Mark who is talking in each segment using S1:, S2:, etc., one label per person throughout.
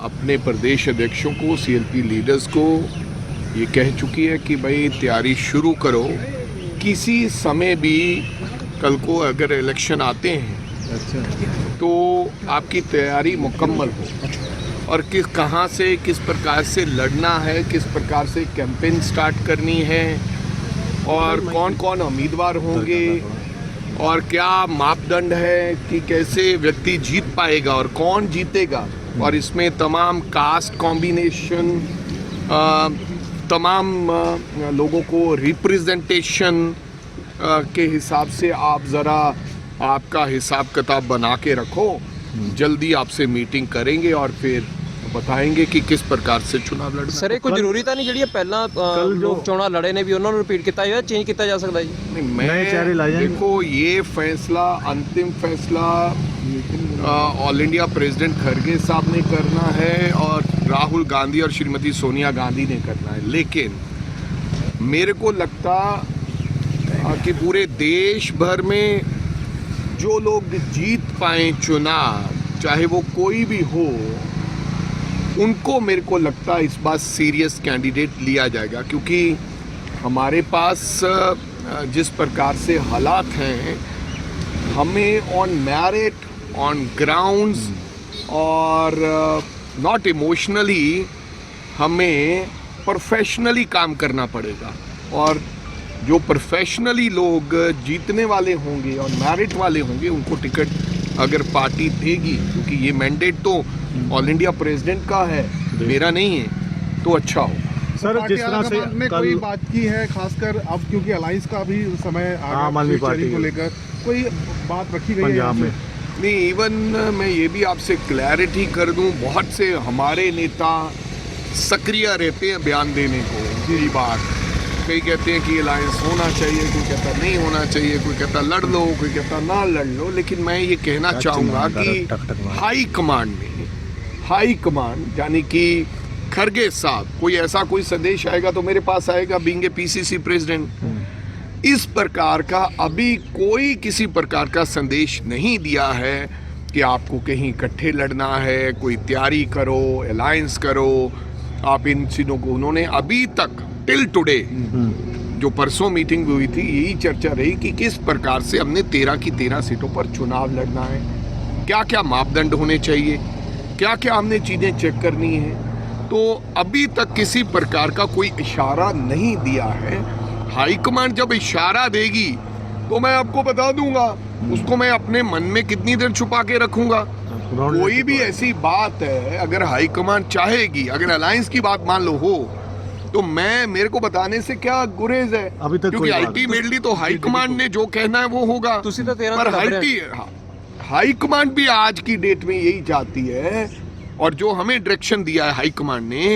S1: अपने प्रदेश अध्यक्षों को, सीएलपी लीडर्स को ये कह चुकी है कि भाई तैयारी शुरू करो, किसी समय भी कल को अगर इलेक्शन आते हैं तो आपकी तैयारी मुकम्मल हो और कहाँ से किस प्रकार से लड़ना है, किस प्रकार से कैंपेन स्टार्ट करनी है और कौन कौन उम्मीदवार होंगे और क्या मापदंड है कि कैसे व्यक्ति जीत पाएगा और कौन जीतेगा, और इसमें तमाम कास्ट कॉम्बिनेशन, तमाम लोगों को रिप्रेजेंटेशन के हिसाब से आप ज़रा आपका हिसाब किताब बना के रखो। जल्दी आपसे मीटिंग करेंगे और फिर बताएंगे कि किस प्रकार से चुनाव लड़ना।
S2: सर ये कोई ਜ਼ਰੂਰੀ ਤਾਂ ਨਹੀਂ ਜਿਹੜੀਆਂ ਪਹਿਲਾਂ ਲੋਕ ਚੋਣਾਂ ਲੜੇ ਨੇ ਵੀ ਉਹਨਾਂ ਨੂੰ ਰਿਪੀਟ ਕੀਤਾ ਜਾਵੇ, ਚੇਂਜ ਕੀਤਾ ਜਾ ਸਕਦਾ ਜੀ?
S1: नहीं, मैं देखो ये फैसला, अंतिम फैसला ऑल इंडिया प्रेसिडेंट खड़गे साहब ने करना है और राहुल गांधी और श्रीमती सोनिया गांधी ने करना है। लेकिन मेरे को लगता कि पूरे देश भर में जो लोग जीत पाए चुनाव, चाहे वो कोई भी हो, उनको मेरे को लगता है इस बार सीरियस कैंडिडेट लिया जाएगा, क्योंकि हमारे पास जिस प्रकार से हालात हैं, हमें ऑन मेरिट, ऑन ग्राउंड्स और नॉट इमोशनली हमें प्रोफेशनली काम करना पड़ेगा। और जो प्रोफेशनली लोग जीतने वाले होंगे और मेरिट वाले होंगे उनको टिकट अगर पार्टी देगी, क्योंकि ये मैंडेट तो ऑल इंडिया प्रेसिडेंट का है, मेरा नहीं है, तो अच्छा हो।
S3: सर जिस तरह से
S4: ने कोई बात की है, खासकर अब क्योंकि अलायंस का भी समय आ गया पार्टी को लेकर, कोई बात रखी गई है
S3: में?
S1: नहीं, इवन मैं ये भी आपसे क्लैरिटी कर दूं, बहुत से हमारे नेता सक्रिय रहते हैं बयान देने को पूरी बात। कई कहते हैं कि अलायंस होना चाहिए, कोई कहता नहीं होना चाहिए, कोई कहता लड़ लो, कोई कहता ना लड़ लो। लेकिन मैं ये कहना चाहूँगा कि हाई कमांड में, हाई कमांड यानी कि खड़गे साहब, कोई ऐसा कोई संदेश आएगा तो मेरे पास आएगा, बीइंग ए पीसीसी प्रेसिडेंट। इस प्रकार का अभी कोई किसी प्रकार का संदेश नहीं दिया है कि आपको कहीं इकट्ठे लड़ना है, कोई तैयारी करो, अलायंस करो, आप इन चीज़ों को। उन्होंने अभी तक टिल टुडे जो परसों मीटिंग हुई थी, यही चर्चा रही कि किस प्रकार से हमने 13 की 13 सीटों पर चुनाव लड़ना है, क्या क्या मापदंड होने चाहिए, क्या क्या हमने चीज़ें चेक करनी है। तो अभी तक किसी प्रकार का कोई इशारा नहीं दिया है। हाईकमांड जब इशारा देगी तो मैं आपको बता दूंगा, उसको मैं अपने मन में कितनी देर छुपा के रखूंगा। कोई भी ऐसी बात है अगर हाईकमांड चाहेगी, अगर अलायंस की बात मान लो हो, तो मेरे को बताने से क्या गुरेज है,
S3: अभी तक
S1: क्योंकि अल्टीमेटली तो हाईकमांड ने जो कहना है वो होगा। पर हाईकमांड भी आज की डेट में यही चाहती है, और जो हमें डायरेक्शन दिया है हाईकमांड ने,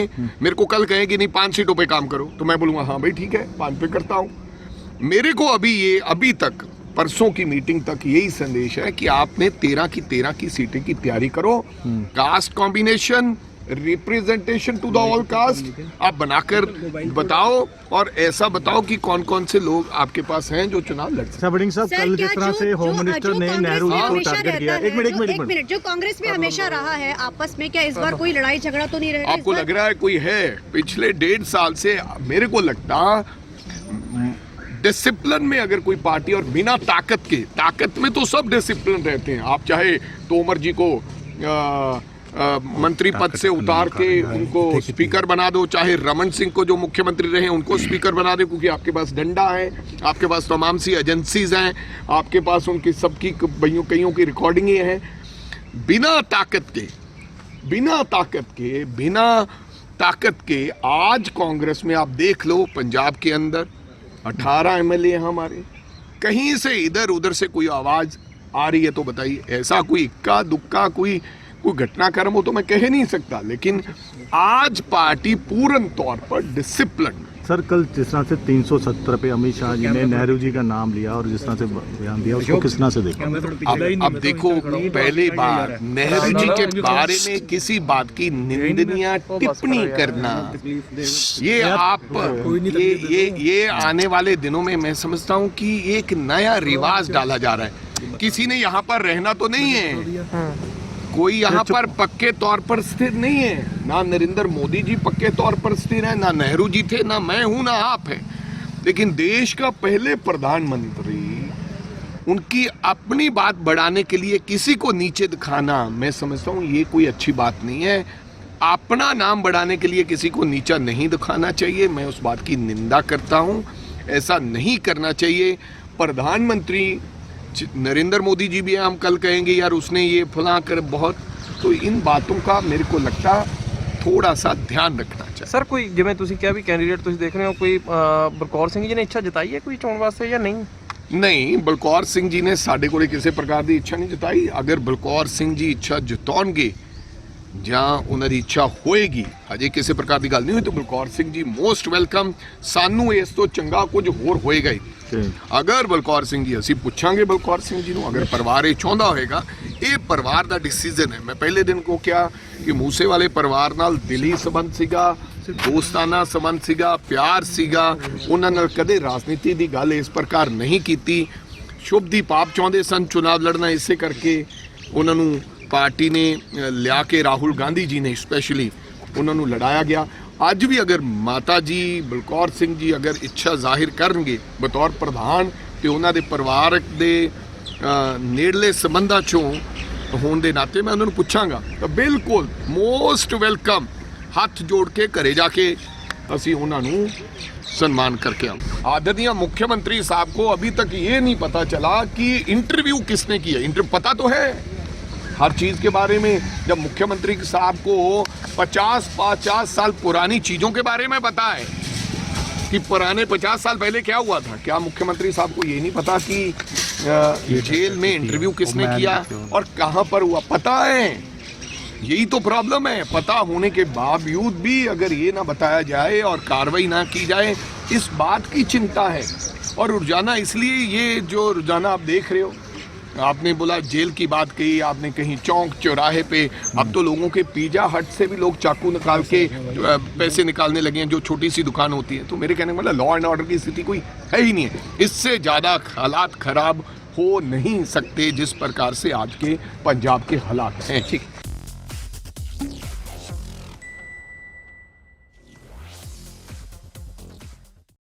S1: मेरे को कल कहें कि नहीं 5 सीटों पे काम करो, तो मैं बोलूँगा हाँ भाई ठीक है 5 पे करता हूँ। मेरे को अभी तक परसों की मीटिंग तक यही संदेश है कि आपने 13 की 13 की सीटें की तैयारी करो, caste combination, representation to the all caste आप बनाकर बताओ, और ऐसा बताओ कि कौन कौन से लोग आपके पास हैं जो चुनाव लड़ सकते हैं।
S3: बड़िंग साहब, कल जिस तरह से होम मिनिस्टर ने नेहरू जी को टारगेट किया, एक मिनट,
S5: जो कांग्रेस में हमेशा रहा है आपस में, क्या इस बार कोई लड़ाई झगड़ा तो नहीं रहेगा?
S1: आपको लग रहा है कोई है? पिछले 1.5 साल से मेरे को लगता डिसिप्लिन में अगर कोई पार्टी, और बिना ताकत में तो सब डिसिप्लिन रहते हैं। आप चाहे तोमर जी को मंत्री पद से उतार के उनको स्पीकर बना दो, चाहे रमन सिंह को जो मुख्यमंत्री रहे उनको स्पीकर बना दो, क्योंकि आपके पास डंडा है, आपके पास तमाम सी एजेंसीज हैं, आपके पास उनकी सबकी कईयों की रिकॉर्डिंगें हैं। बिना ताकत के आज कांग्रेस में आप देख लो, पंजाब के अंदर 18 एमएलए हैं हमारे, कहीं से इधर उधर से कोई आवाज़ आ रही है तो बताइए। ऐसा कोई इक्का दुक्का कोई घटनाक्रम हो तो मैं कह नहीं सकता, लेकिन आज पार्टी पूर्ण तौर पर डिसिप्लिन।
S3: सर कल जिस तरह से 370 पे अमित शाह जी ने नेहरू जी का नाम लिया और जिस तरह से बयान दिया, उसको किस तरह से देखा?
S1: अब देखो, पहली बार नेहरू जी के बारे में किसी बात की निंदनीय टिप्पणी करना, ये आने वाले दिनों में मैं समझता हूँ कि एक नया रिवाज डाला जा रहा है। किसी ने यहाँ पर रहना तो नहीं है, कोई यहाँ पर पक्के तौर पर स्थिर नहीं है। ना नरेंद्र मोदी जी पक्के तौर पर स्थिर है, ना नेहरू जी थे, ना मैं हूं, ना आप है। लेकिन देश का पहले प्रधानमंत्री, उनकी अपनी बात बढ़ाने के लिए किसी को नीचे दिखाना, मैं समझता हूँ ये कोई अच्छी बात नहीं है। अपना नाम बढ़ाने के लिए किसी को नीचा नहीं दिखाना चाहिए। मैं उस बात की निंदा करता हूँ, ऐसा नहीं करना चाहिए। प्रधानमंत्री नरेंद्र मोदी जी भी हैं, हम कल कहेंगे यार उसने ये फला कर बहुत, तो इन बातों का मेरे को लगता थोड़ा सा ध्यान रखना चाहिए।
S2: ਸਰ ਕੋਈ ਜਿਵੇਂ ਤੁਸੀਂ ਕਿਹਾ ਵੀ ਕੈਂਡੀਡੇਟ ਤੁਸੀਂ ਦੇਖ ਰਹੇ ਹੋ, ਕੋਈ ਬਲਕੌਰ ਸਿੰਘ ਜੀ ਨੇ ਇੱਛਾ ਜਤਾਈ ਹੈ ਕੋਈ ਚੋਣ ਵਾਸਤੇ ਜਾਂ ਨਹੀਂ?
S1: ਨਹੀਂ, ਬਲਕੌਰ ਸਿੰਘ ਜੀ ਨੇ ਸਾਡੇ ਕੋਲੇ ਕਿਸੇ ਪ੍ਰਕਾਰ ਦੀ ਇੱਛਾ ਨਹੀਂ ਜਤਾਈ। ਅਗਰ ਬਲਕੌਰ ਸਿੰਘ ਜੀ ਇੱਛਾ ਜਤਾਉਣਗੇ ਜਾਂ ਉਹਨਾਂ ਦੀ ਇੱਛਾ ਹੋਏਗੀ, ਅਜੇ ਕਿਸੇ ਪ੍ਰਕਾਰ ਦੀ ਗੱਲ ਨਹੀਂ ਹੋਈ, ਤਾਂ ਬਲਕੌਰ ਸਿੰਘ ਜੀ ਮੋਸਟ ਵੈਲਕਮ। ਸਾਨੂੰ ਇਸ ਤੋਂ ਚੰਗਾ ਕੁਝ ਹੋਰ ਹੋਏਗਾ ਹੀ। ਅਗਰ ਬਲਕੌਰ ਸਿੰਘ ਜੀ, ਅਸੀਂ ਪੁੱਛਾਂਗੇ ਬਲਕੌਰ ਸਿੰਘ ਜੀ ਨੂੰ, ਅਗਰ ਪਰਿਵਾਰ ਇਹ ਚਾਹੁੰਦਾ ਹੋਏਗਾ, ਇਹ ਪਰਿਵਾਰ ਦਾ ਡਿਸੀਜਨ ਹੈ। ਮੈਂ ਪਹਿਲੇ ਦਿਨ ਕੋ ਕਿਹਾ ਕਿ ਮੂਸੇ ਵਾਲੇ ਪਰਿਵਾਰ ਨਾਲ ਦਿਲੀ ਸੰਬੰਧ ਸੀਗਾ, ਦੋਸਤਾਨਾ ਸੰਬੰਧ ਸੀਗਾ, ਪਿਆਰ ਸੀਗਾ, ਉਹਨਾਂ ਨਾਲ ਕਦੇ ਰਾਜਨੀਤੀ ਦੀ ਗੱਲ ਇਸ ਪ੍ਰਕਾਰ ਨਹੀਂ ਕੀਤੀ। ਸ਼ੁਭਦੀਪ ਆਪ ਚਾਹੁੰਦੇ ਸਨ ਚੁਣਾਵ ਲੜਨਾ, ਇਸੇ ਕਰਕੇ ਉਹਨਾਂ ਨੂੰ ਪਾਰਟੀ ਨੇ ਲਿਆ ਕੇ ਰਾਹੁਲ ਗਾਂਧੀ ਜੀ ਨੇ ਸਪੈਸ਼ਲੀ ਉਹਨਾਂ ਨੂੰ ਲੜਾਇਆ ਗਿਆ। ਅੱਜ ਵੀ ਅਗਰ ਮਾਤਾ ਜੀ ਬਲਕੌਰ ਸਿੰਘ ਜੀ ਅਗਰ ਇੱਛਾ ਜ਼ਾਹਿਰ ਕਰਨਗੇ ਬਤੌਰ ਪ੍ਰਧਾਨ, ਤੇ ਉਹਨਾਂ ਦੇ ਪਰਿਵਾਰਕ ਦੇ ਨੇੜਲੇ ਸੰਬੰਧਾਂ ਚੋਂ ਹੋਣ ਦੇ ਨਾਤੇ ਮੈਂ ਉਹਨਾਂ ਨੂੰ ਪੁੱਛਾਂਗਾ, ਤਾਂ ਬਿਲਕੁਲ ਮੋਸਟ ਵੈਲਕਮ। ਹੱਥ ਜੋੜ ਕੇ ਘਰੇ ਜਾ ਕੇ ਅਸੀਂ ਉਹਨਾਂ ਨੂੰ सम्मान करके आऊँ। आदरणीय मुख्यमंत्री साहब को अभी तक ये नहीं पता चला कि इंटरव्यू किसने किया। इंटरव्यू पता तो है हर चीज़ के बारे में। जब मुख्यमंत्री साहब को 50 साल पुरानी चीज़ों के बारे में पता है कि पुराने 50 साल पहले क्या हुआ था, क्या मुख्यमंत्री साहब को ये नहीं पता कि जेल में इंटरव्यू किसने किया और कहाँ पर हुआ? पता है, यही तो प्रॉब्लम है। पता होने के बावजूद भी अगर ये ना बताया जाए और कार्रवाई ना की जाए, इस बात की चिंता है। और रोजाना इसलिए ये जो रोजाना आप देख रहे हो, आपने बोला जेल की बात कही, आपने कहीं चौक चौराहे पे, अब तो लोगों के पिज़्ज़ा हट से भी लोग चाकू निकाल के पैसे निकालने लगे हैं, जो छोटी सी दुकान होती है। तो मेरे कहने का मतलब लॉ एंड ऑर्डर की स्थिति कोई है ही नहीं है। इससे ज़्यादा हालात खराब हो नहीं सकते जिस प्रकार से आज के पंजाब के हालात हैं। ठीक।